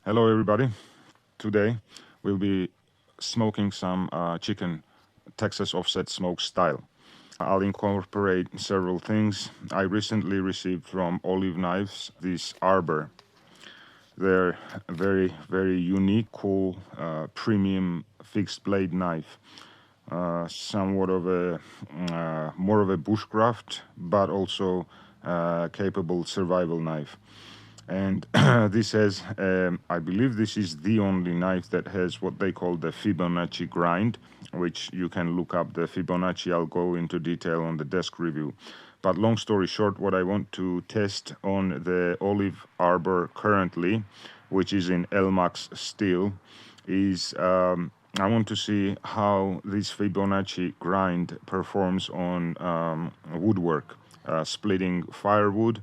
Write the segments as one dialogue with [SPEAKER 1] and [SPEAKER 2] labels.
[SPEAKER 1] Hello everybody. Today we'll be smoking some chicken Texas offset smoke style. I'll incorporate several things. I recently received from Olive Knives this Arbor. They're a very unique, cool, premium fixed blade knife. Somewhat of a more of a bushcraft, but also capable survival knife. And this has, I believe this is the only knife that has what they call the Fibonacci grind, which you can look up the Fibonacci. I'll go into detail on the desk review. But long story short, what I want to test on the Olive Arbor currently, which is in LMAX steel, is I want to see how this Fibonacci grind performs on woodwork, splitting firewood,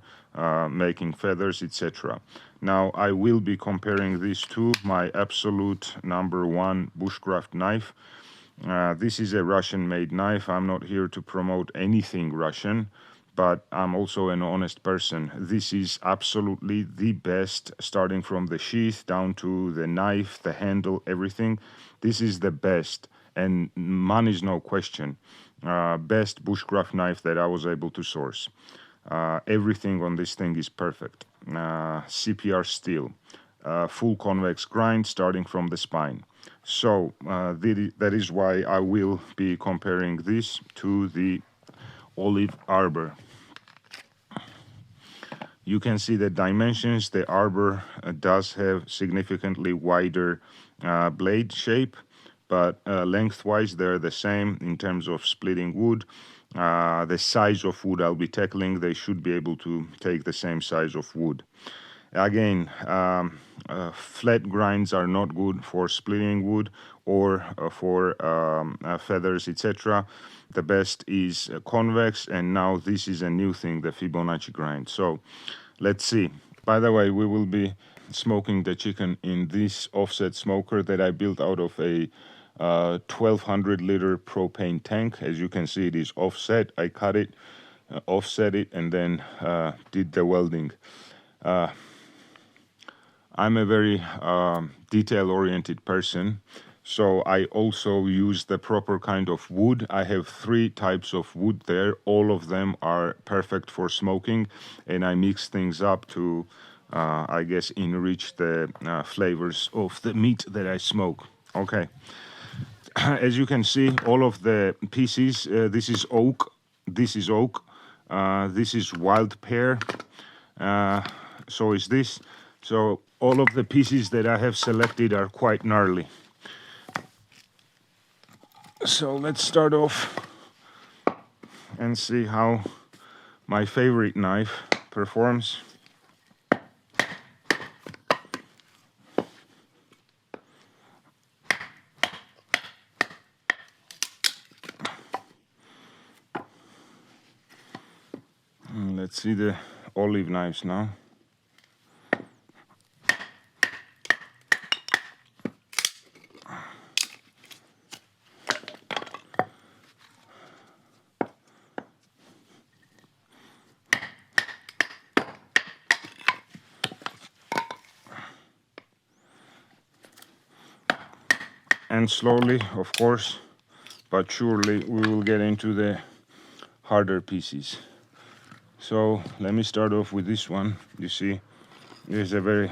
[SPEAKER 1] making feathers, etc. Now I will be comparing this to my absolute #1 bushcraft knife. This is a Russian-made knife. I'm not here to promote anything Russian, but I'm also an honest person. This is absolutely the best, starting from the sheath down to the knife, the handle, everything. This is the best, and money's no question. Best bushcraft knife that I was able to source. Everything on this thing is perfect. CPR steel, full convex grind starting from the spine. So that is why I will be comparing this to the Olive Arbor. You can see the dimensions. The Arbor does have significantly wider blade shape, but lengthwise they're the same in terms of splitting wood. The size of wood I'll be tackling, they should be able to take the same size of wood. Again, flat grinds are not good for splitting wood or for feathers, etc. The best is convex, and now this is a new thing, the Fibonacci grind. So let's see. By the way, we will be smoking the chicken in this offset smoker that I built out of a 1200 liter propane tank. As you can see, it is offset. I cut it, offset it, and then did the welding. I'm a very detail-oriented person, so I also use the proper kind of wood. I have 3 types of wood there. All of them are perfect for smoking, and I mix things up to, I guess, enrich the flavors of the meat that I smoke. Okay. As you can see, all of the pieces, this is oak, this is oak, this is wild pear, so is this. So all of the pieces that I have selected are quite gnarly. So let's start off and see how my favorite knife performs. Let's see the Olive knives now. And slowly, of course, but surely we will get into the harder pieces. So let me start off with this one. You see, there's a very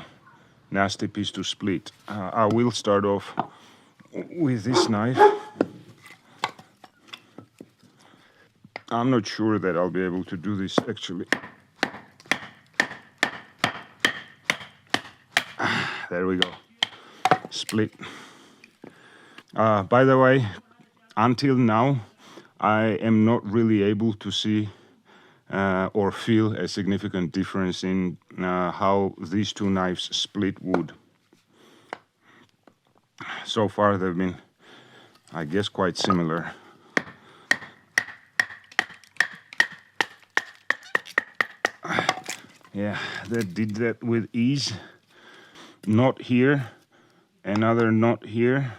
[SPEAKER 1] nasty piece to split. I will start off with this knife. I'm not sure that I'll be able to do this actually. There we go. Split. By the way, until now, I am not really able to see or feel a significant difference in how these 2 knives split wood. So far they've been, I guess, quite similar. Yeah, that did that with ease. Knot here, another knot here.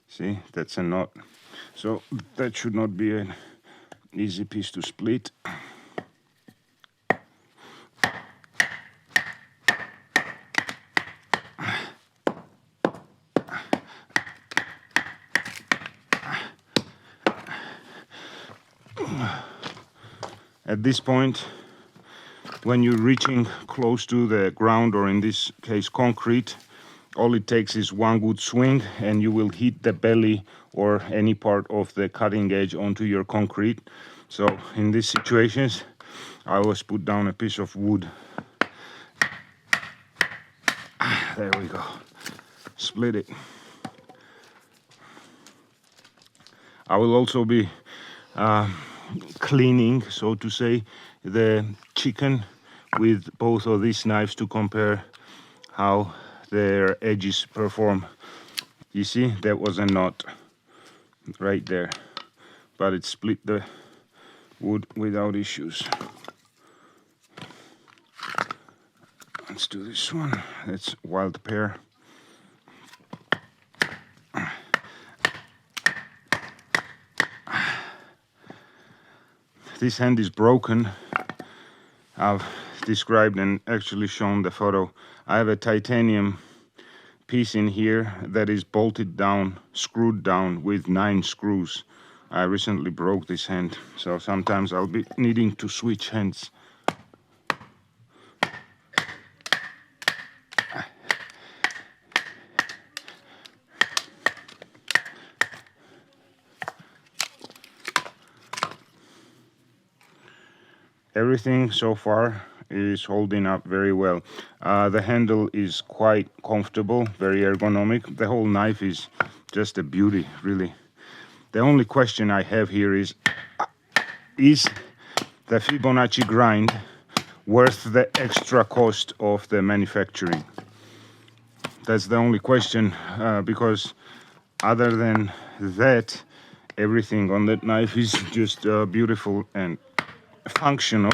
[SPEAKER 1] See, that's a knot. So that should not be an easy piece to split. At this point, when you're reaching close to the ground, or in this case concrete, all it takes is one good swing and you will hit the belly or any part of the cutting edge onto your concrete. So in these situations, I always put down a piece of wood. There we go. Split it. I will also be cleaning, so to say, the chicken with both of these knives to compare how their edges perform. You see, that was a knot right there, but it split the wood without issues. Let's do this one. That's wild pear. This hand is broken. I've described and actually shown the photo. I have a titanium piece in here that is bolted down, screwed down with 9 screws. I recently broke this hand, so sometimes I'll be needing to switch hands. Everything so far is holding up very well. The handle is quite comfortable, very ergonomic. The whole knife is just a beauty, really. The only question I have here is the Fibonacci grind worth the extra cost of the manufacturing? That's the only question, because other than that, everything on that knife is just beautiful and functional.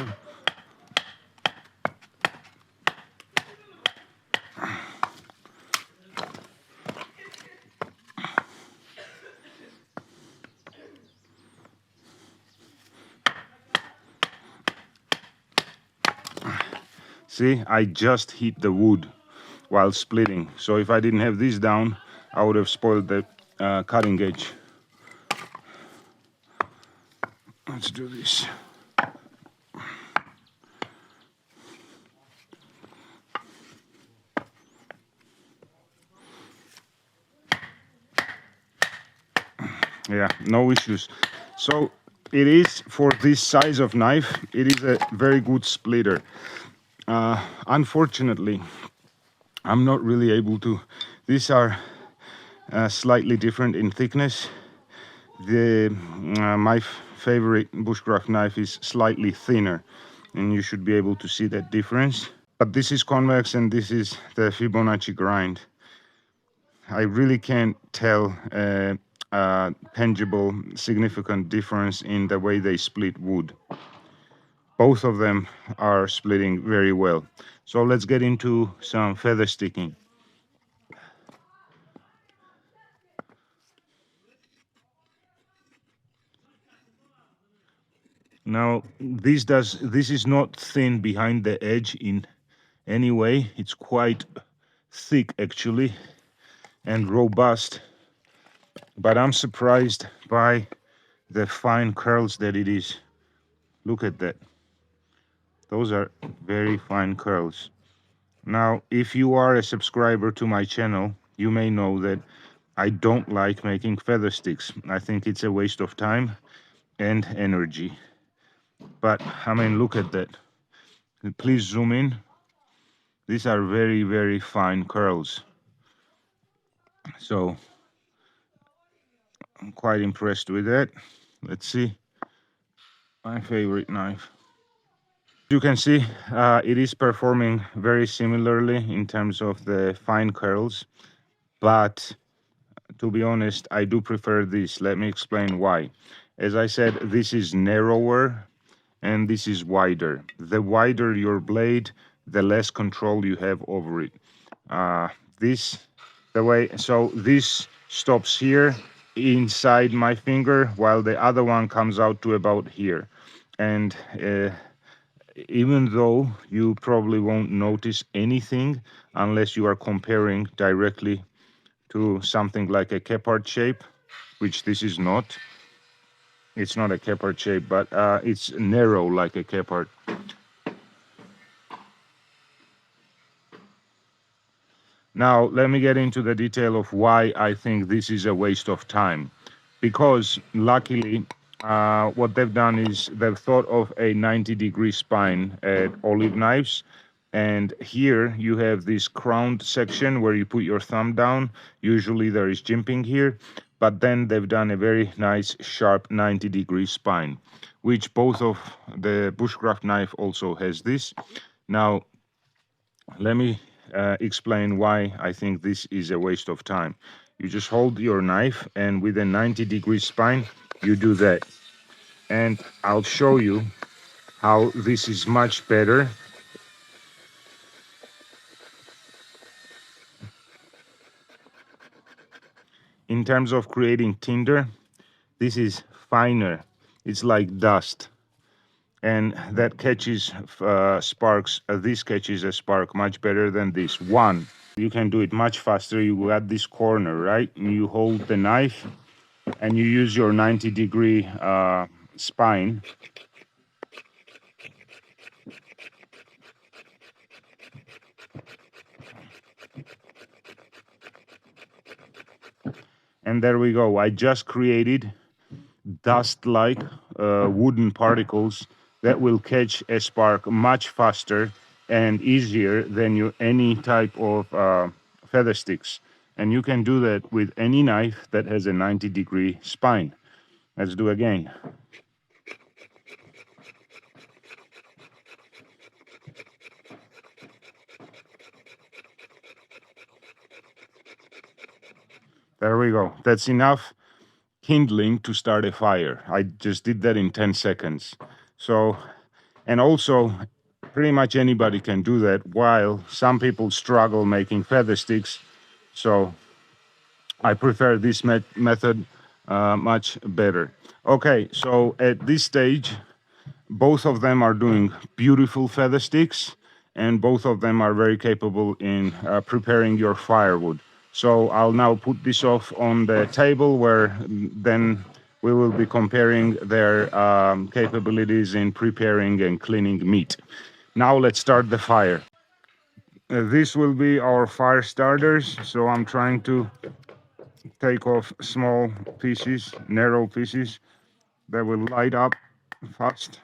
[SPEAKER 1] See, I just hit the wood while splitting. So if I didn't have this down, I would have spoiled the cutting edge. Let's do this. Yeah, no issues. So it is, for this size of knife, it is a very good splitter. Unfortunately, I'm not really able to. These are slightly different in thickness. My favorite bushcraft knife is slightly thinner, and you should be able to see that difference. But this is convex and this is the Fibonacci grind. I really can't tell a tangible, significant difference in the way they split wood. Both of them are splitting very well. So let's get into some feather sticking. Now, this is not thin behind the edge in any way. It's quite thick actually and robust, but I'm surprised by the fine curls that it is. Look at that. Those are very fine curls. Now, if you are a subscriber to my channel, you may know that I don't like making feather sticks. I think it's a waste of time and energy. But I mean, look at that. Please zoom in. These are very, very fine curls. So I'm quite impressed with that. Let's see. My favorite knife. You can see it is performing very similarly in terms of the fine curls, but to be honest, I do prefer this. Let me explain why. As I said, this is narrower and this is wider. The wider your blade, the less control you have over it. So this stops here inside my finger, while the other one comes out to about here. And even though you probably won't notice anything unless you are comparing directly to something like a Kephart shape, which this is not, It's not a kephart shape, but it's narrow like a kephart. Now, let me get into the detail of why I think this is a waste of time. Because luckily, what they've done is they've thought of a 90-degree spine at Olive Knives. And here you have this crowned section where you put your thumb down. Usually there is jimping here, but then they've done a very nice sharp 90-degree spine, which both of the Bushcraft knife also has this. Now, let me explain why I think this is a waste of time. You just hold your knife and with a 90-degree spine, you do that. And I'll show you how this is much better. In terms of creating tinder, this is finer. It's like dust. And that catches sparks. This catches a spark much better than this one. You can do it much faster. You go at this corner, right? And you hold the knife and you use your 90-degree spine. And there we go. I just created dust-like wooden particles that will catch a spark much faster and easier than any type of feather sticks. And you can do that with any knife that has a 90-degree spine. Let's do again. There we go. That's enough kindling to start a fire. I just did that in 10 seconds. So, and also, pretty much anybody can do that, while some people struggle making feather sticks. So I prefer this method much better. Okay, so at this stage, both of them are doing beautiful feather sticks, and both of them are very capable in preparing your firewood. So I'll now put this off on the table, where then we will be comparing their capabilities in preparing and cleaning meat. Now let's start the fire. This will be our fire starters. So I'm trying to take off small pieces, narrow pieces that will light up fast.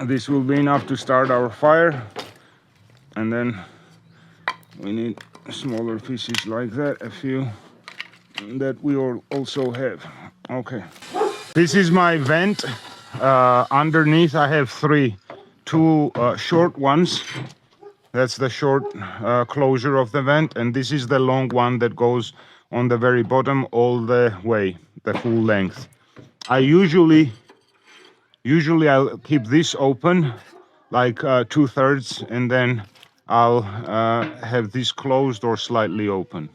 [SPEAKER 1] This will be enough to start our fire, and then we need smaller pieces like that, a few that we all also have. Okay, this is my vent. Underneath I have two short ones. That's the short closure of the vent, and this is the long one that goes on the very bottom all the way, the full length. I usually I'll keep this open like 2/3, and then I'll have this closed or slightly open.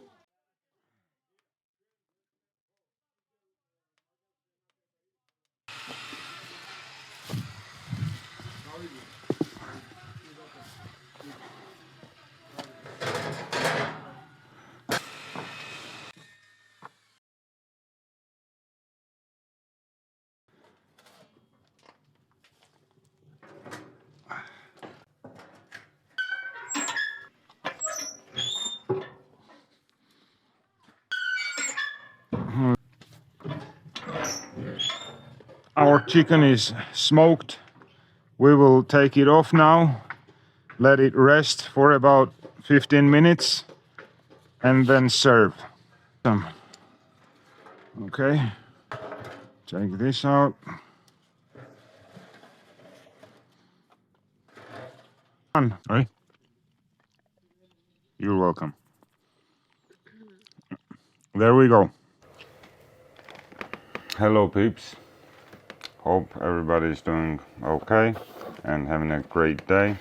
[SPEAKER 1] Our chicken is smoked. We will take it off now, let it rest for about 15 minutes, and then serve. Okay, take this out. All right. You're welcome. There we go. Hello peeps, hope everybody's doing okay and having a great day.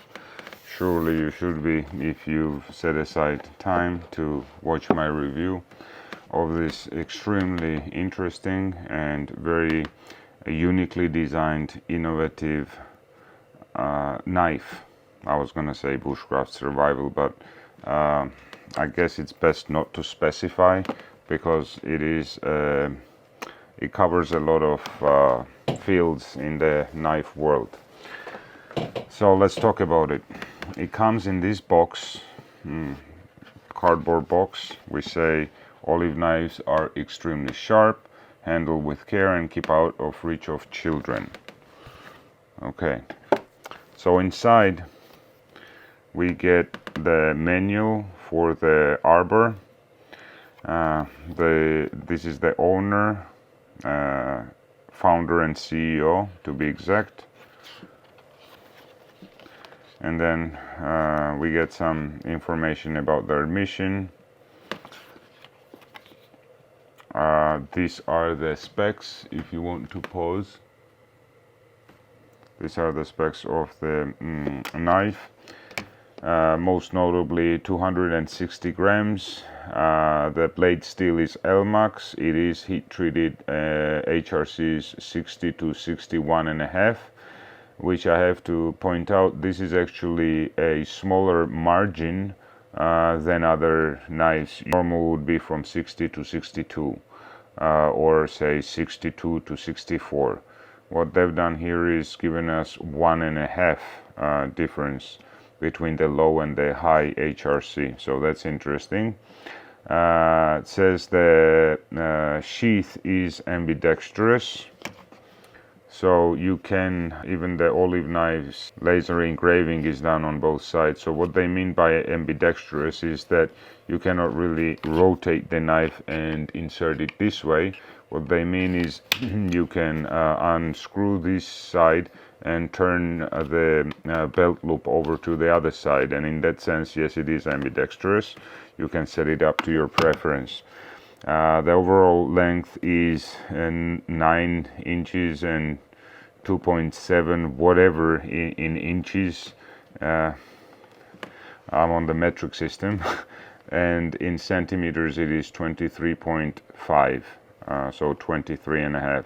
[SPEAKER 1] Surely you should be if you've set aside time to watch my review of this extremely interesting and very uniquely designed, innovative knife. I was gonna say bushcraft survival, but I guess it's best not to specify because it covers a lot of fields in the knife world. So let's talk about it. It comes in this box, cardboard box. We say olive knives are extremely sharp, handle with care and keep out of reach of children. Okay, so inside we get the manual for the Arbor. This is the owner, founder and CEO to be exact. And then we get some information about their mission. These are the specs if you want to pause. These are the specs of the knife. Most notably 260 grams. The blade steel is Elmax. It is heat treated HRCs 60 to 61.5, which I have to point out, this is actually a smaller margin than other knives. Normal would be from 60 to 62 or say 62 to 64. What they've done here is given us 1.5 difference between the low and the high HRC, so that's interesting. It says the sheath is ambidextrous, so you can, even the olive knives laser engraving is done on both sides. So what they mean by ambidextrous is that you cannot really rotate the knife and insert it this way. What they mean is you can unscrew this side and turn the belt loop over to the other side, and in that sense, yes, it is ambidextrous. You can set it up to your preference. The overall length is 9 inches and 2.7 whatever in inches. I'm on the metric system. And in centimeters it is 23.5, so 23.5.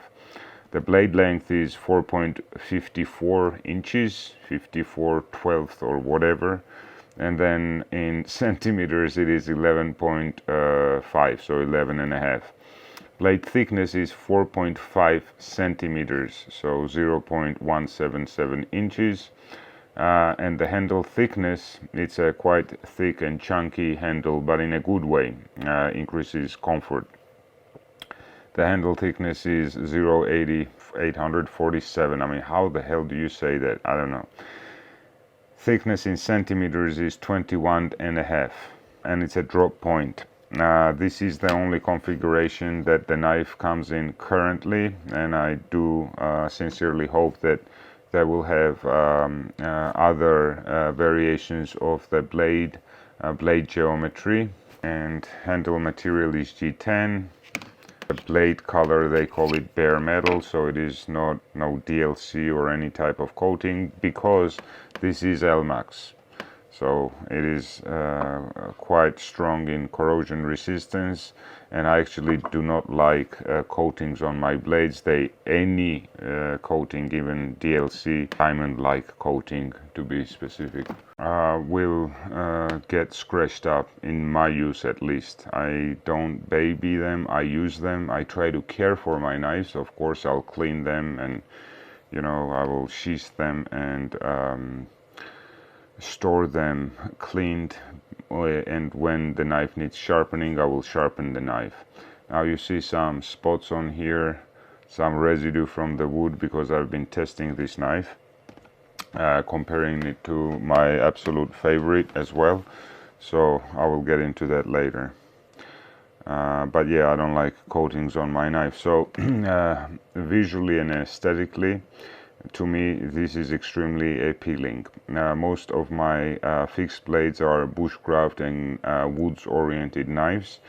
[SPEAKER 1] The blade length is 4.54 inches, 54/12 or whatever, and then in centimeters it is 11.5, so 11.5. Blade thickness is 4.5 centimeters, so 0.177 inches. And the handle thickness, it's a quite thick and chunky handle, but in a good way, increases comfort. The handle thickness is 0.847. I mean, how the hell do you say that? I don't know. Thickness in centimeters is 21.5, and it's a drop point. This is the only configuration that the knife comes in currently, and I do sincerely hope that they will have other variations of the blade geometry. And handle material is G10. The blade color, they call it bare metal, so it is no DLC or any type of coating, because this is Elmax. So it is quite strong in corrosion resistance, and I actually do not like coatings on my blades. Any coating, even DLC, diamond-like coating to be specific, will get scratched up, in my use at least. I don't baby them, I use them. I try to care for my knives. Of course, I'll clean them, and I will sheath them and store them cleaned, and when the knife needs sharpening, I will sharpen the knife. Now you see some spots on here, some residue from the wood, because I've been testing this knife, comparing it to my absolute favorite as well, so I will get into that later. But yeah, I don't like coatings on my knife. So visually and aesthetically, to me, this is extremely appealing. Most of my fixed blades are bushcraft and woods oriented knives,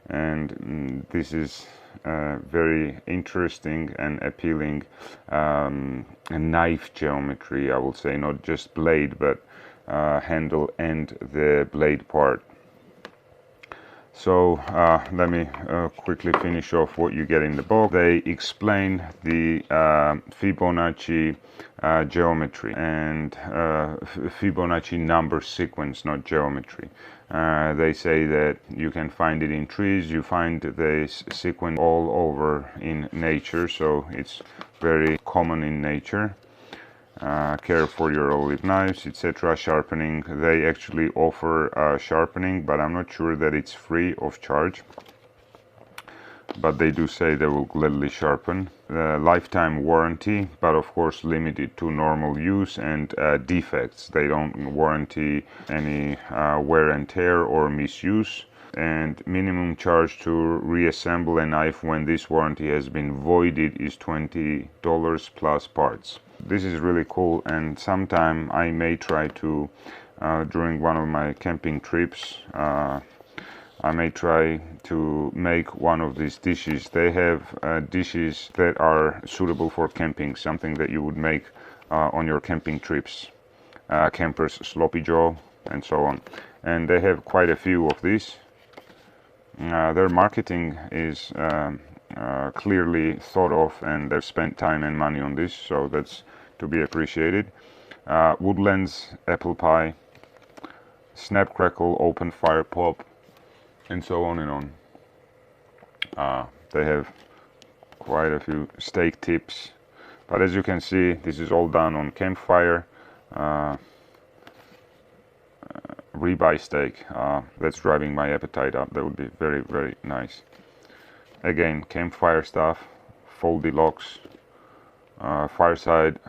[SPEAKER 1] and this is very interesting and appealing knife geometry, I will say, not just blade but handle and the blade part. So let me quickly finish off what you get in the box. They explain the Fibonacci geometry and Fibonacci number sequence, not geometry. They say that you can find it in trees, you find this sequence all over in nature, so it's very common in nature. Care for your olive knives, etc. Sharpening, they actually offer sharpening, but I'm not sure that it's free of charge, but they do say they will gladly sharpen. Lifetime warranty, but of course limited to normal use and defects. They don't warranty any wear and tear or misuse. And minimum charge to reassemble a knife when this warranty has been voided is $20 plus parts. This is really cool, and sometime I may try to, during one of my camping trips, I may try to make one of these dishes. They have dishes that are suitable for camping, something that you would make on your camping trips. Camper's sloppy jaw and so on. And they have quite a few of these. Their marketing is clearly thought of, and they've spent time and money on this, so that's to be appreciated. Woodlands, apple pie, snap crackle, open fire pop, and so on and on. They have quite a few steak tips, but as you can see, this is all done on campfire. Ribeye steak, that's driving my appetite up. That would be very, very nice. Again, campfire stuff, foldy locks, fireside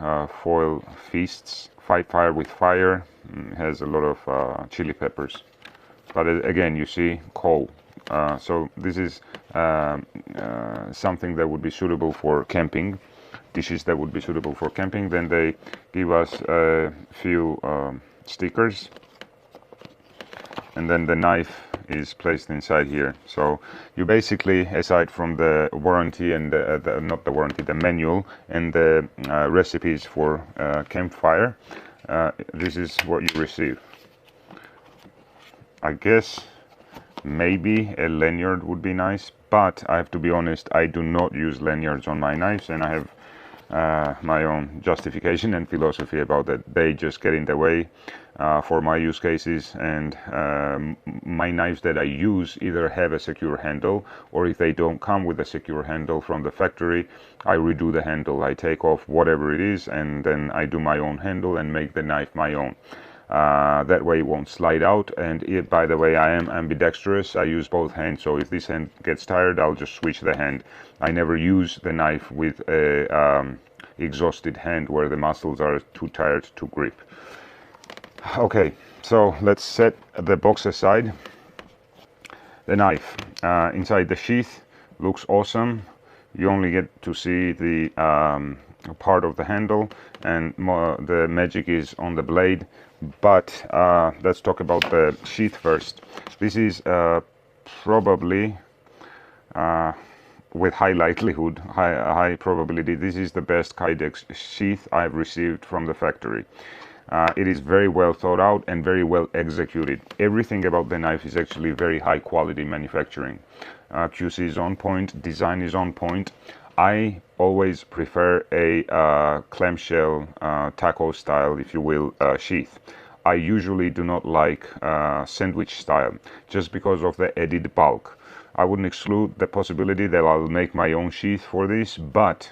[SPEAKER 1] foil feasts, fight fire with fire, has a lot of chili peppers, but again, you see coal. So this is something that would be suitable for camping, dishes that would be suitable for camping. Then they give us a few stickers, and then the knife is placed inside here. So you basically, aside from the warranty and not the warranty, the manual and the recipes for campfire, this is what you receive. I guess maybe a lanyard would be nice, but I have to be honest, I do not use lanyards on my knives, and I have my own justification and philosophy about that. They just get in the way for my use cases, and my knives that I use either have a secure handle, or if they don't come with a secure handle from the factory, I redo the handle. I take off whatever it is, and then I do my own handle and make the knife my own. That way it won't slide out. And by the way, I am ambidextrous. I use both hands, so if this hand gets tired, I'll just switch the hand. I never use the knife with a exhausted hand where the muscles are too tired to grip. Okay, so let's set the box aside. The knife inside the sheath looks awesome. You only get to see the part of the handle, and the magic is on the blade. But let's talk about the sheath first. This is probably, with high likelihood, high probability, this is the best Kydex sheath I've received from the factory. It is very well thought out and very well executed. Everything about the knife is actually very high quality manufacturing. QC is on point, design is on point. I always prefer a clamshell taco style, if you will, sheath. I usually do not like sandwich style, just because of the added bulk. I wouldn't exclude the possibility that I'll make my own sheath for this, but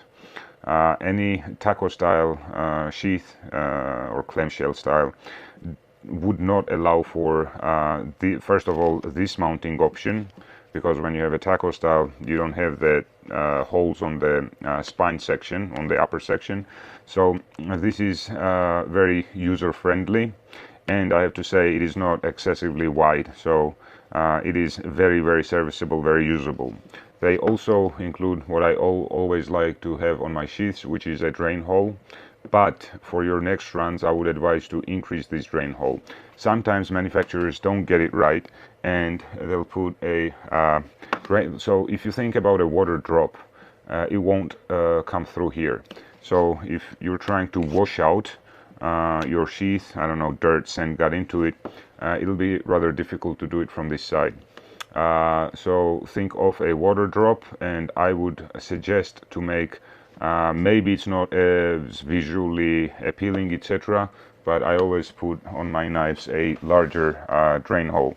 [SPEAKER 1] any taco style sheath or clamshell style would not allow for first of all, this mounting option, because when you have a taco style, you don't have the holes on the spine section, on the upper section. So this is very user friendly, and I have to say it is not excessively wide, so it is very, very serviceable, very usable. They also include what I always like to have on my sheaths, which is a drain hole. But for your next runs, I would advise to increase this drain hole. Sometimes manufacturers don't get it right, and they'll put a drain. So if you think about a water drop, it won't come through here. So if you're trying to wash out your sheath, I don't know, dirt, sand got into it, it'll be rather difficult to do it from this side. So think of a water drop, and I would suggest to make, maybe it's not as visually appealing, etc., but I always put on my knives a larger drain hole.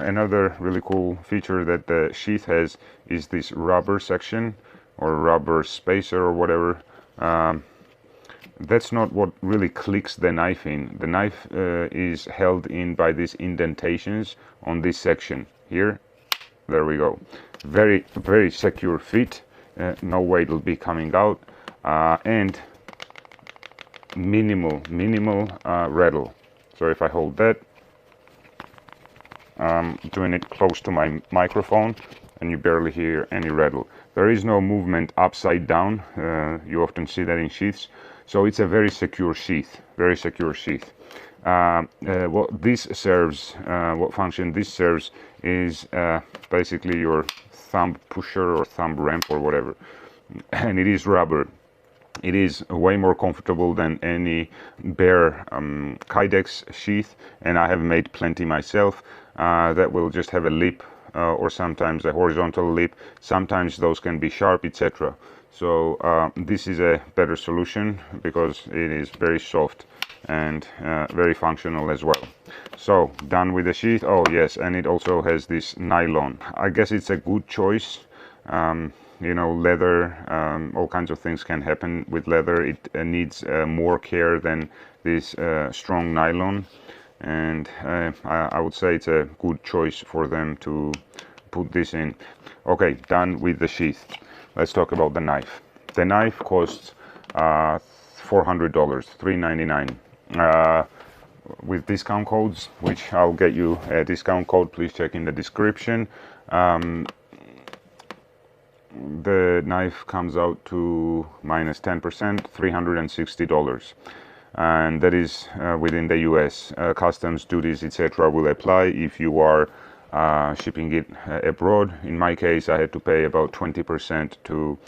[SPEAKER 1] Another really cool feature that the sheath has is this rubber section, or rubber spacer, or whatever. That's not what really clicks the knife in. The knife is held in by these indentations on this section here. There we go. Very, very secure fit. No weight will be coming out, and minimal rattle. So if I hold that, I'm doing it close to my microphone, and you barely hear any rattle. There is no movement upside down. You often see that in sheaths. So it's a very secure sheath, very secure sheath. What this serves, what function this serves, is basically your thumb pusher or thumb ramp or whatever. And it is rubber. It is way more comfortable than any bare Kydex sheath, and I have made plenty myself that will just have a lip, or sometimes a horizontal lip. Sometimes those can be sharp, etc. So this is a better solution because it is very soft and very functional as well. So done with the sheath. Oh yes, and it also has this nylon. I guess it's a good choice. You know, leather, all kinds of things can happen with leather. It needs more care than this strong nylon, and I would say it's a good choice for them to put this in. Okay, done with the sheath. Let's talk about the knife. The knife costs $400, $399. With discount codes, which I'll get you a discount code, please check in the description. The knife comes out to minus 10%, $360, and that is within the US. Customs duties, etc., will apply if you are shipping it abroad. In my case, I had to pay about 20% to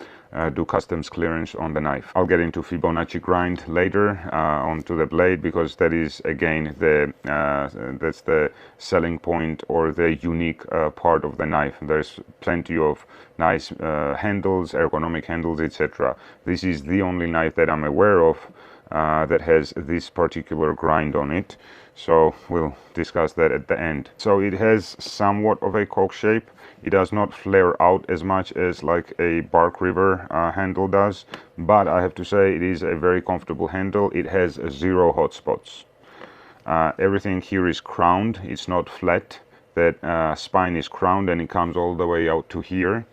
[SPEAKER 1] do customs clearance on the knife. I'll get into Fibonacci grind later onto the blade, because that is again that's the selling point or the unique part of the knife. There's plenty of nice handles, ergonomic handles, etc. This is the only knife that I'm aware of that has this particular grind on it. So we'll discuss that at the end. So it has somewhat of a cork shape. It does not flare out as much as like a Bark River handle does, but I have to say it is a very comfortable handle. It has 0 hot spots. Everything here is crowned. It's not flat. That spine is crowned, and it comes all the way out to here.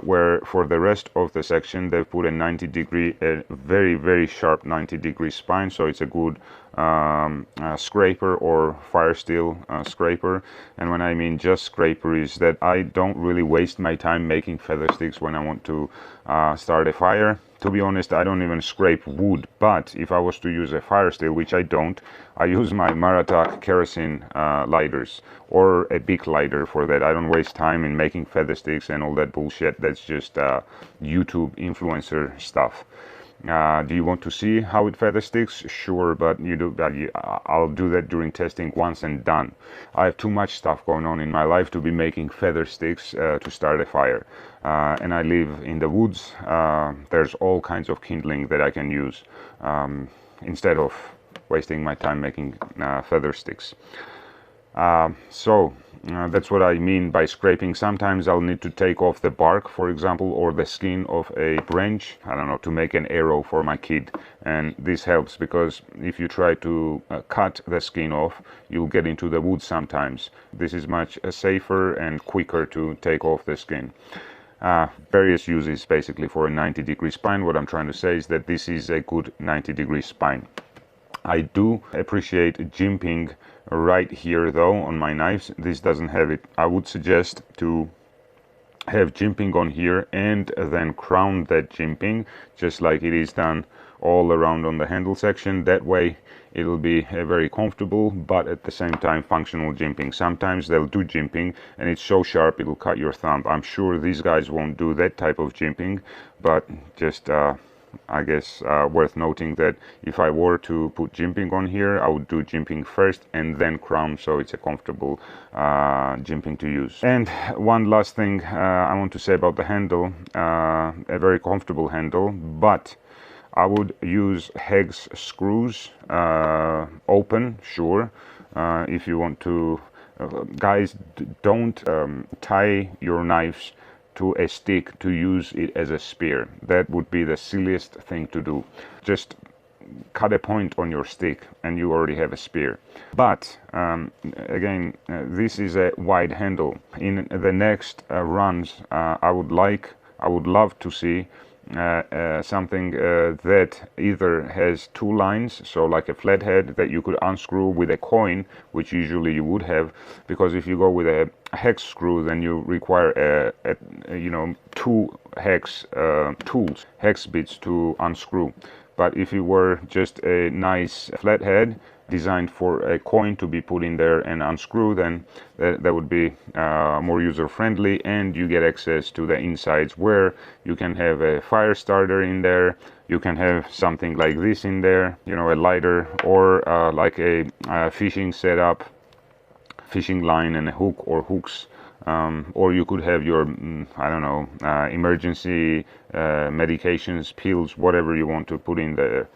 [SPEAKER 1] Where for the rest of the section they've put a 90-degree, a very sharp 90-degree spine, so it's a good scraper or fire steel scraper. And when I mean just scraper, is that I don't really waste my time making feather sticks when I want to start a fire. To be honest, I don't even scrape wood, but if I was to use a fire steel, which I don't, I use my Maratak kerosene lighters, or a big lighter for that. I don't waste time in making feather sticks and all that bullshit. That's just YouTube influencer stuff. Do you want to see how it feather sticks? Sure, but I'll do that during testing once and done. I have too much stuff going on in my life to be making feather sticks to start a fire. And I live in the woods. There's all kinds of kindling that I can use instead of wasting my time making feather sticks. That's what I mean by scraping. Sometimes I'll need to take off the bark, for example, or the skin of a branch, I don't know, to make an arrow for my kid. And this helps, because if you try to cut the skin off, you'll get into the wood sometimes. This is much safer and quicker to take off the skin. Various uses basically for a 90-degree spine. What I'm trying to say is that this is a good 90-degree spine. I do appreciate jimping right here though on my knives. This doesn't have it. I would suggest to have jimping on here and then crown that jimping just like it is done all around on the handle section. That way it'll be very comfortable, but at the same time functional jimping. Sometimes they'll do jimping and it's so sharp it'll cut your thumb. I'm sure these guys won't do that type of jimping, but just I guess worth noting that if I were to put jimping on here, I would do jimping first and then crown, so it's a comfortable jimping to use. And one last thing I want to say about the handle, a very comfortable handle, but I would use hex screws, open, sure, if you want to. Guys, don't tie your knives to a stick to use it as a spear. That would be the silliest thing to do. Just cut a point on your stick and you already have a spear. But again, this is a wide handle. In the next runs, I would love to see something that either has two lines, so like a flathead that you could unscrew with a coin, which usually you would have, because if you go with a hex screw then you require you know, two hex tools, hex bits to unscrew. But if you were just a nice flathead designed for a coin to be put in there and unscrew, then that would be more user friendly, and you get access to the insides where you can have a fire starter in there, you can have something like this in there, you know, a lighter, or like a fishing setup, fishing line and a hook or hooks. Or you could have your, I don't know, emergency medications, pills, whatever you want to put in there.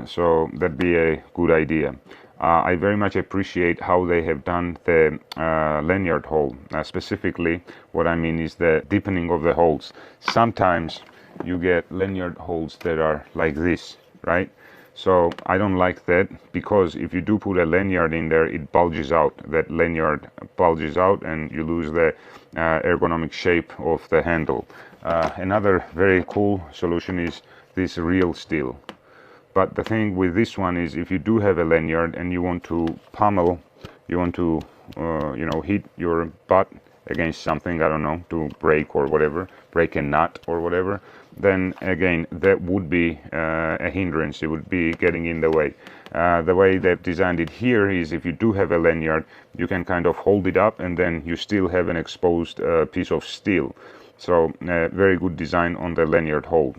[SPEAKER 1] So that'd be a good idea. I very much appreciate how they have done the lanyard hole. Specifically, what I mean is the deepening of the holes. Sometimes you get lanyard holes that are like this, right? So I don't like that, because if you do put a lanyard in there, it bulges out. That lanyard bulges out and you lose the ergonomic shape of the handle. Another very cool solution is this real steel. But the thing with this one is, if you do have a lanyard and you want to pummel, you want to you know, hit your butt against something, I don't know, to break or whatever, break a nut or whatever, then again that would be a hindrance. It would be getting in the way. The way they've designed it here is, if you do have a lanyard, you can kind of hold it up and then you still have an exposed piece of steel. So very good design on the lanyard hole.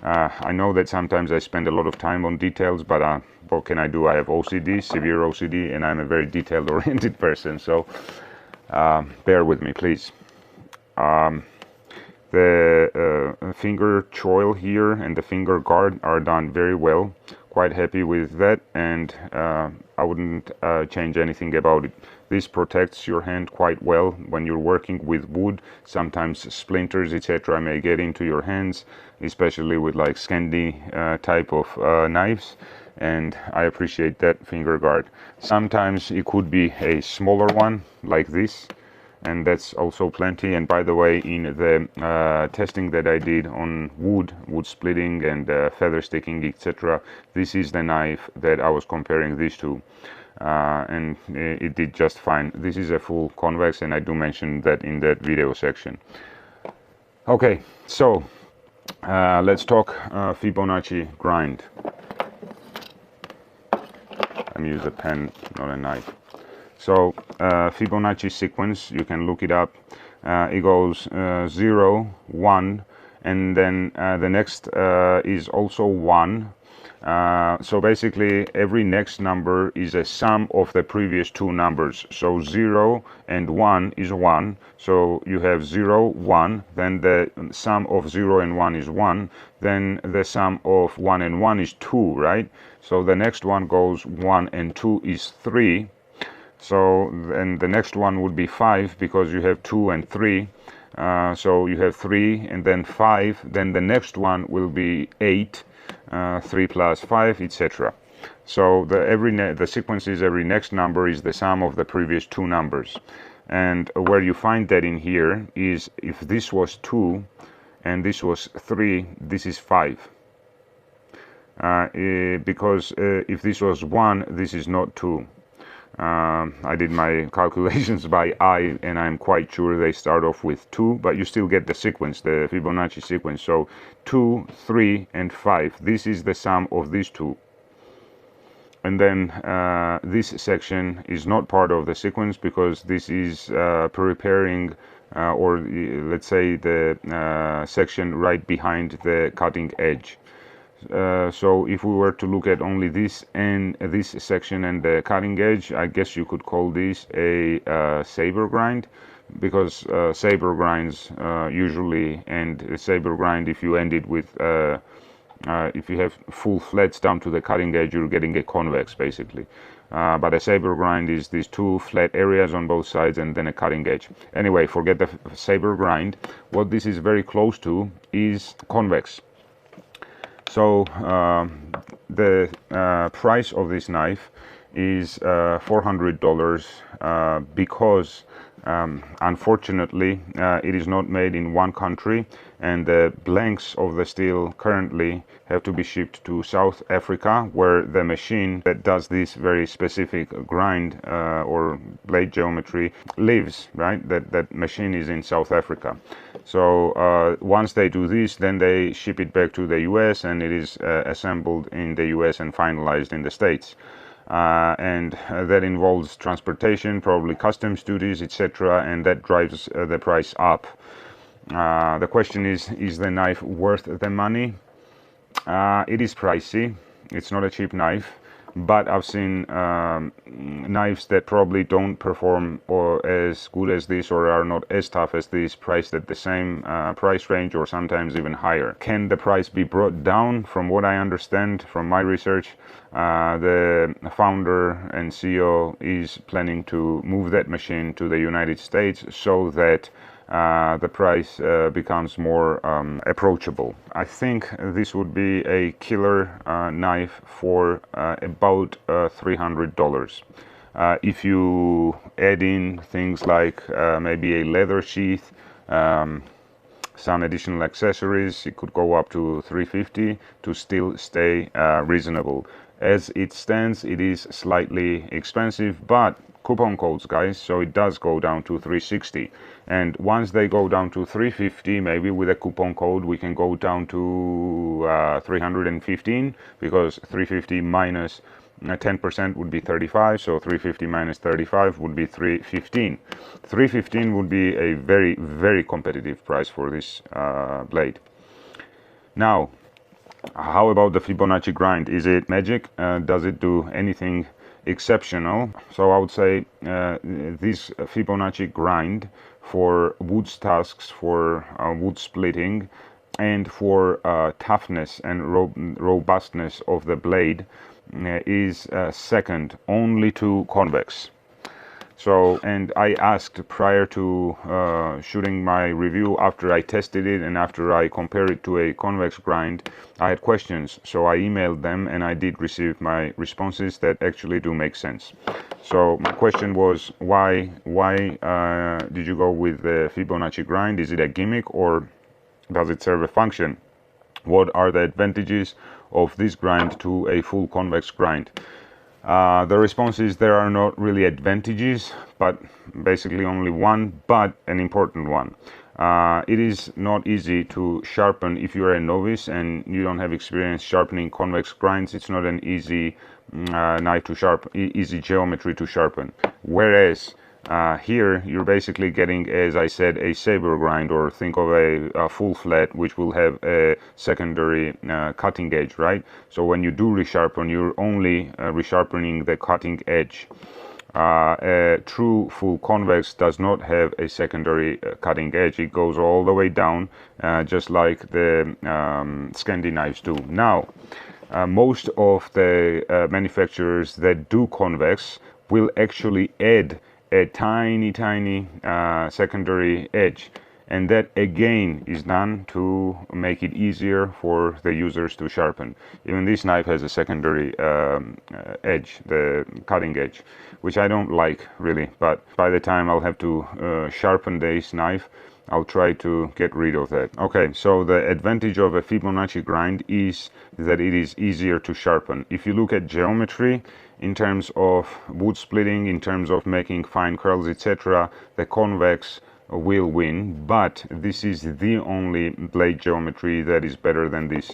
[SPEAKER 1] I know that sometimes I spend a lot of time on details, but what can I do? I have OCD, severe OCD, and I'm a very detail oriented person, so bear with me, please. The finger choil here and the finger guard are done very well. Quite happy with that, and I wouldn't change anything about it. This protects your hand quite well when you're working with wood. Sometimes splinters, etc., may get into your hands, especially with like Scandi type of knives, and I appreciate that finger guard. Sometimes it could be a smaller one like this, and that's also plenty. And by the way, in the testing that I did on wood splitting and feather sticking, etc., this is the knife that I was comparing this to, and it did just fine. This is a full convex, and I do mention that in that video section. Okay, so let's talk Fibonacci grind. Let me use a pen, not a knife. So Fibonacci sequence, you can look it up. It goes 0, 1, and then the next is also 1. So basically every next number is a sum of the previous two numbers. So 0 and 1 is 1. So you have 0, 1, then the sum of 0 and 1 is 1. Then the sum of 1 and 1 is 2, right? So the next one goes 1 and 2 is 3. So then the next one would be 5, because you have 2 and 3. So you have 3 and then 5. Then the next one will be 8, 3 plus 5, etc. So the sequence is every next number is the sum of the previous two numbers. And where you find that in here is, if this was 2 and this was 3, this is 5. Because if this was 1, this is not 2.
[SPEAKER 2] I did my calculations by eye, and I'm quite sure they start off with 2, but you still get the sequence, the Fibonacci sequence. So 2, 3, and 5. This is the sum of these two. And then this section is not part of the sequence because this is preparing or let's say the section right behind the cutting edge. So if we were to look at only this and this section and the cutting edge, I guess you could call this a saber grind, because saber grinds usually end a saber grind if you end it with if you have full flats down to the cutting edge, you're getting a convex basically. But a saber grind is these two flat areas on both sides and then a cutting edge. Anyway, forget the saber grind. What this is very close to is convex. So the price of this knife is $400 because unfortunately it is not made in one country, and the blanks of the steel currently have to be shipped to South Africa, where the machine that does this very specific grind or blade geometry lives, right? That machine is in South Africa. So once they do this, then they ship it back to the US, and it is assembled in the US and finalized in the States. And that involves transportation, probably customs duties, etc., and that drives the price up. The question is the knife worth the money? It is pricey. It's not a cheap knife, but I've seen knives that probably don't perform or as good as this, or are not as tough as this, priced at the same price range or sometimes even higher. Can the price be brought down? From what I understand from my research, the founder and CEO is planning to move that machine to the United States so that the price becomes more approachable. I think this would be a killer knife for about $300. If you add in things like maybe a leather sheath, some additional accessories, it could go up to $350 to still stay reasonable. As it stands, it is slightly expensive, but coupon codes, guys, so it does go down to $360. And once they go down to $350, maybe with a coupon code we can go down to $315, because $350 minus 10% would be 35, so $350 minus 35 would be $315. $315 would be a very, very competitive price for this blade. Now, how about the Fibonacci grind? Is it magic? Does it do anything exceptional? So I would say this Fibonacci grind for wood tasks, for wood splitting, and for toughness and robustness of the blade is second only to convex. So, and I asked prior to shooting my review, after I tested it and after I compared it to a convex grind, I had questions. So I emailed them and I did receive my responses that actually do make sense. So my question was, why did you go with the Fibonacci grind? Is it a gimmick or does it serve a function? What are the advantages of this grind to a full convex grind? The response is there are not really advantages, but basically only one, but an important one. It is not easy to sharpen if you're a novice and you don't have experience sharpening convex grinds. It's not an easy knife to sharpen, easy geometry to sharpen. Whereas here you're basically getting, as I said, a saber grind, or think of a full flat which will have a secondary cutting edge, right? So when you do resharpen, you're only resharpening the cutting edge. A true full convex does not have a secondary cutting edge. It goes all the way down, just like the Scandi knives do. Now, most of the manufacturers that do convex will actually add a tiny secondary edge, and that again is done to make it easier for the users to sharpen. Even this knife has a secondary edge, the cutting edge, which I don't like really, but by the time I'll have to sharpen this knife, I'll try to get rid of that. Okay, so the advantage of a Fibonacci grind is that it is easier to sharpen. If you look at geometry in terms of wood splitting, in terms of making fine curls, etc., the convex will win, but this is the only blade geometry that is better than this.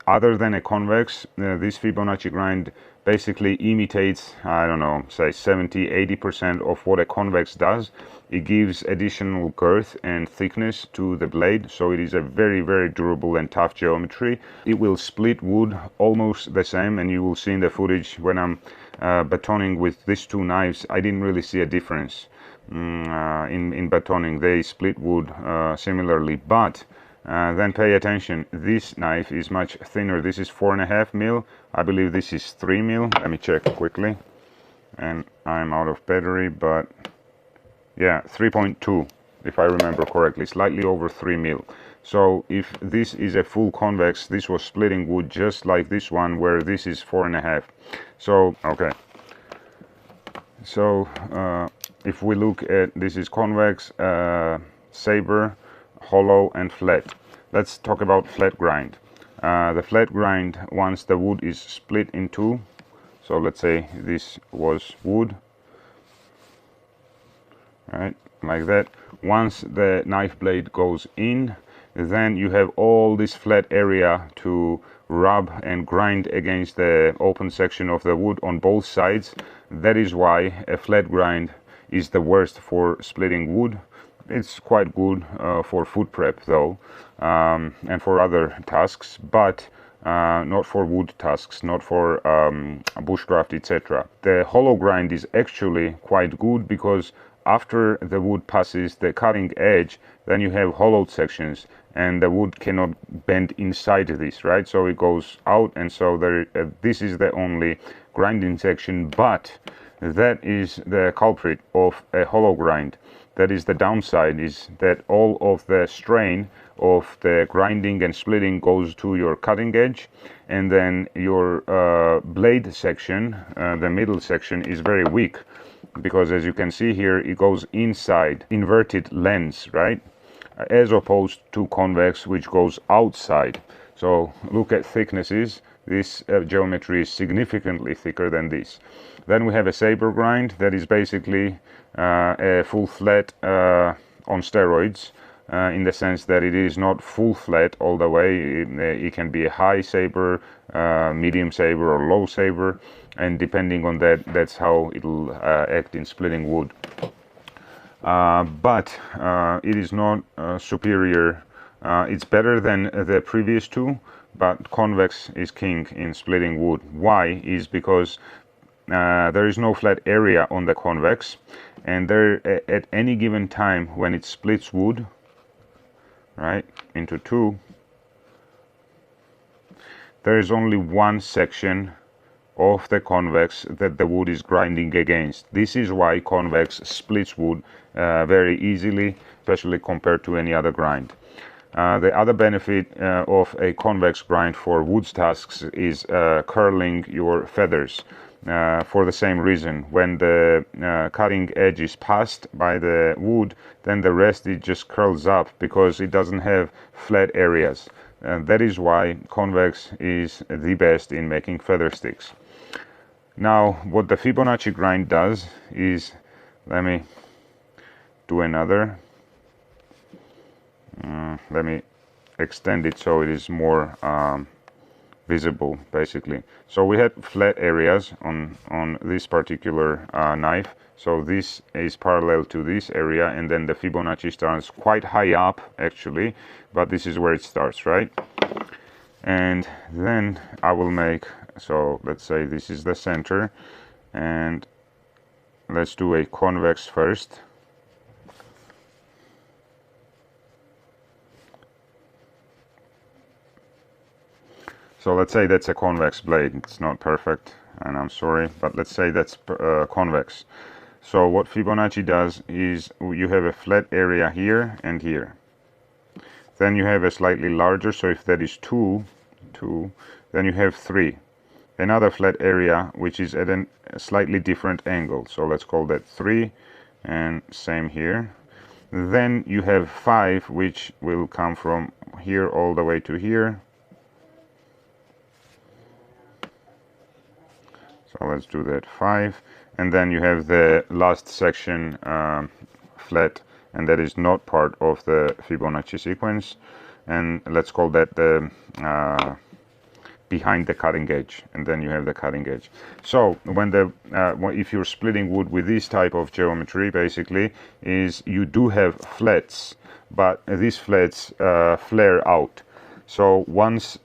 [SPEAKER 2] Other than a convex, this Fibonacci grind basically imitates, I don't know, say 70-80% of what a convex does. It gives additional girth and thickness to the blade, so it is a very durable and tough geometry. It will split wood almost the same, and you will see in the footage when I'm batoning with these two knives, I didn't really see a difference in batoning. They split wood similarly, but then pay attention, this knife is much thinner. This is 4.5 mil. I believe this is 3 mil. Let me check quickly, and I'm out of battery, but yeah, 3.2 if I remember correctly, slightly over 3 mil. So if this is a full convex, this was splitting wood just like this one, where this is 4.5. So okay, so if we look at, this is convex, saber, hollow and flat. Let's talk about flat grind. The flat grind, once the wood is split in two, so let's say this was wood, right, like that. Once the knife blade goes in, then you have all this flat area to rub and grind against the open section of the wood on both sides. That is why a flat grind is the worst for splitting wood. It's quite good for food prep though, and for other tasks, but not for wood tasks, not for bushcraft, etc. The hollow grind is actually quite good, because after the wood passes the cutting edge, then you have hollowed sections, and the wood cannot bend inside this, right? So it goes out, and so there, this is the only grinding section, but that is the culprit of a hollow grind. That is the downside, is that all of the strain of the grinding and splitting goes to your cutting edge, and then your blade section, the middle section, is very weak, because as you can see here, it goes inside, inverted lens, right, as opposed to convex, which goes outside. So look at thicknesses. This geometry is significantly thicker than this. Then we have a saber grind, that is basically a full flat on steroids, in the sense that it is not full flat all the way. It can be a high saber, medium saber or low saber, and depending on that, that's how it'll act in splitting wood. But it is not superior. It's better than the previous two, but convex is king in splitting wood. Why? Is because there is no flat area on the convex, and there at any given time when it splits wood, right, into two, there is only one section of the convex that the wood is grinding against. This is why convex splits wood very easily, especially compared to any other grind. The other benefit of a convex grind for wood tasks is curling your feathers. For the same reason, when the cutting edge is passed by the wood, then the rest, it just curls up because it doesn't have flat areas. And that is why convex is the best in making feather sticks. Now, what the Fibonacci grind does is, let me do another. Let me extend it so it is more visible, basically. So we had flat areas on this particular knife. So this is parallel to this area, and then the Fibonacci starts quite high up actually, but this is where it starts, right? And then I will make, so let's say this is the center, and let's do a convex first. So let's say that's a convex blade. It's not perfect, and I'm sorry, but let's say that's convex. So what Fibonacci does is, you have a flat area here and here. Then you have a slightly larger, so if that is 2, then you have 3. Another flat area which is at a slightly different angle, so let's call that 3, and same here. Then you have 5, which will come from here all the way to here. So let's do that, 5. And then you have the last section flat, and that is not part of the Fibonacci sequence. And let's call that the behind the cutting edge, and then you have the cutting edge. So when if you're splitting wood with this type of geometry, basically is you do have flats, but these flats flare out. So once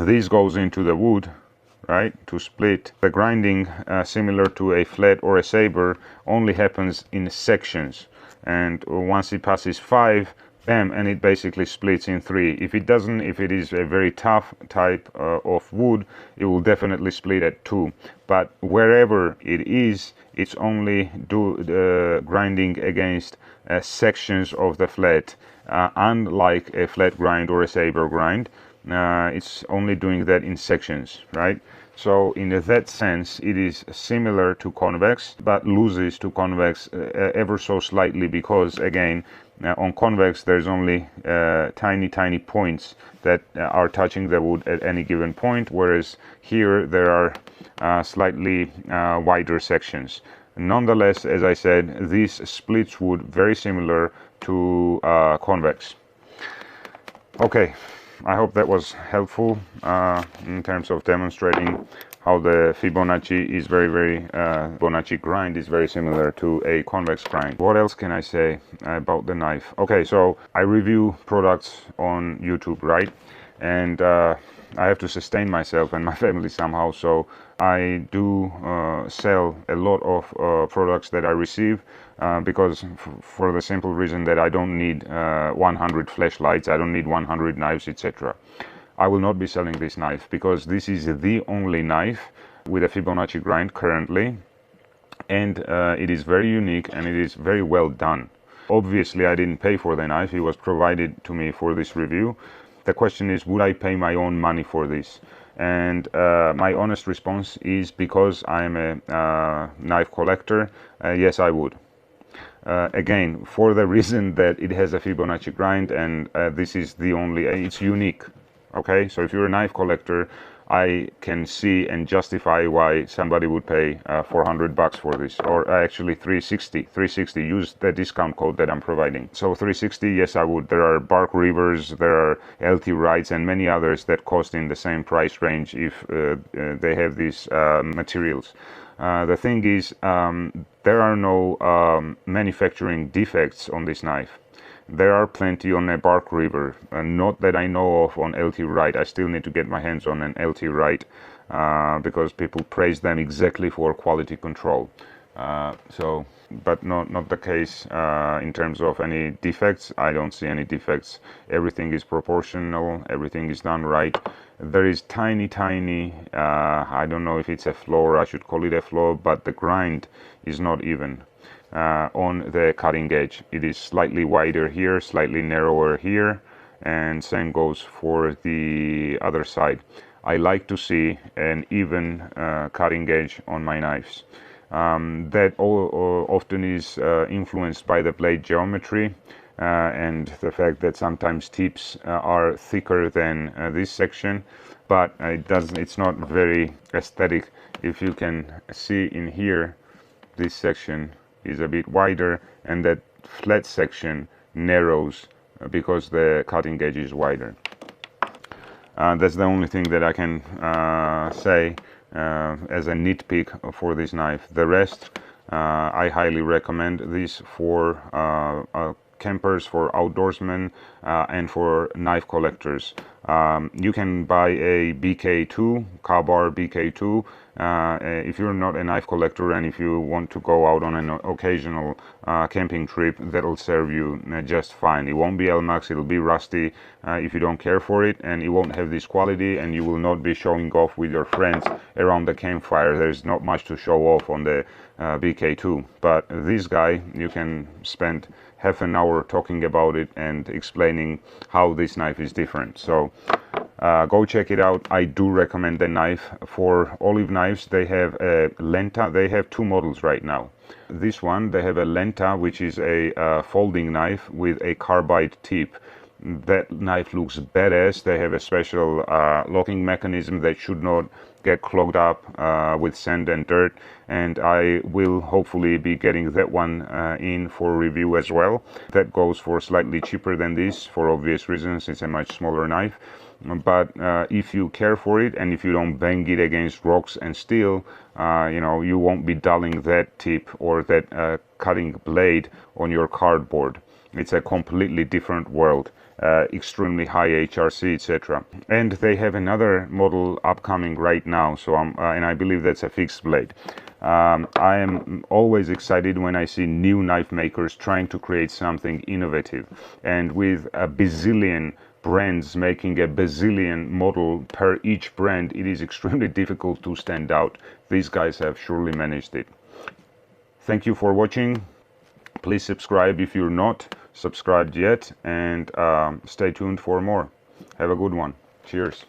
[SPEAKER 2] this goes into the wood, right, to split, the grinding similar to a flat or a saber only happens in sections, and once it passes 5, bam, and it basically splits in 3. If it doesn't, if it is a very tough type of wood, it will definitely split at 2. But wherever it is, it's only grinding against sections of the flat, unlike a flat grind or a saber grind. It's only doing that in sections, right? So in that sense, it is similar to convex, but loses to convex ever so slightly, because again, on convex there's only tiny points that are touching the wood at any given point, whereas here there are slightly wider sections. Nonetheless, as I said, this splits wood very similar to convex. Okay, I hope that was helpful in terms of demonstrating how the Fibonacci is Fibonacci grind is very similar to a convex grind. What else can I say about the knife? Okay, so I review products on YouTube, right? And I have to sustain myself and my family somehow, so I do sell a lot of products that I receive because for the simple reason that I don't need 100 flashlights, I don't need 100 knives, etc. I will not be selling this knife because this is the only knife with a Fibonacci grind currently, and it is very unique and it is very well done. Obviously, I didn't pay for the knife, it was provided to me for this review. The question is, would I pay my own money for this? And my honest response is, because I'm a knife collector, yes, I would. Again, for the reason that it has a Fibonacci grind, and this is the only, it's unique. Okay, so if you're a knife collector, I can see and justify why somebody would pay $400 for this, or actually 360. Use the discount code that I'm providing. So 360, yes, I would. There are Bark Rivers, there are LT Wrights, and many others that cost in the same price range if they have these materials. The thing is, there are no manufacturing defects on this knife. There are plenty on a Bark River, not that I know of on LT Wright. I still need to get my hands on an LT Wright because people praise them exactly for quality control. But not the case in terms of any defects. I don't see any defects. Everything is proportional, everything is done right. There is tiny, I don't know if it's a flaw or I should call it a flaw, but the grind is not even. On the cutting edge, it is slightly wider here, slightly narrower here, and same goes for the other side. I like to see an even cutting edge on my knives. That often is influenced by the blade geometry and the fact that sometimes tips are thicker than this section, but it's not very aesthetic. If you can see in here, this section is a bit wider, and that flat section narrows because the cutting edge is wider. That's the only thing that I can say as a nitpick for this knife. The rest, I highly recommend this for campers, for outdoorsmen, and for knife collectors. You can buy a BK2, Ka-Bar BK2, if you're not a knife collector and if you want to go out on an occasional camping trip, that'll serve you just fine. It won't be LMAX, it'll be rusty if you don't care for it, and it won't have this quality, and you will not be showing off with your friends around the campfire. There's not much to show off on the BK2, but this guy, you can spend half an hour talking about it and explaining how this knife is different. So Go check it out. I do recommend the knife. For Olive Knives, they have a Lenta. They have two models right now. This one, they have a Lenta, which is a folding knife with a carbide tip. That knife looks badass. They have a special locking mechanism that should not get clogged up with sand and dirt, and I will hopefully be getting that one in for review as well. That goes for slightly cheaper than this for obvious reasons. It's a much smaller knife, but if you care for it and if you don't bang it against rocks and steel, you know, you won't be dulling that tip or that cutting blade on your cardboard. It's a completely different world. Extremely high HRC, etc. And they have another model upcoming right now, so and I believe that's a fixed blade. I am always excited when I see new knife makers trying to create something innovative, and with a bazillion brands making a bazillion model per each brand, it is extremely difficult to stand out. These guys have surely managed it. Thank you for watching. Please subscribe if you're not subscribed yet, and stay tuned for more. Have a good one. Cheers.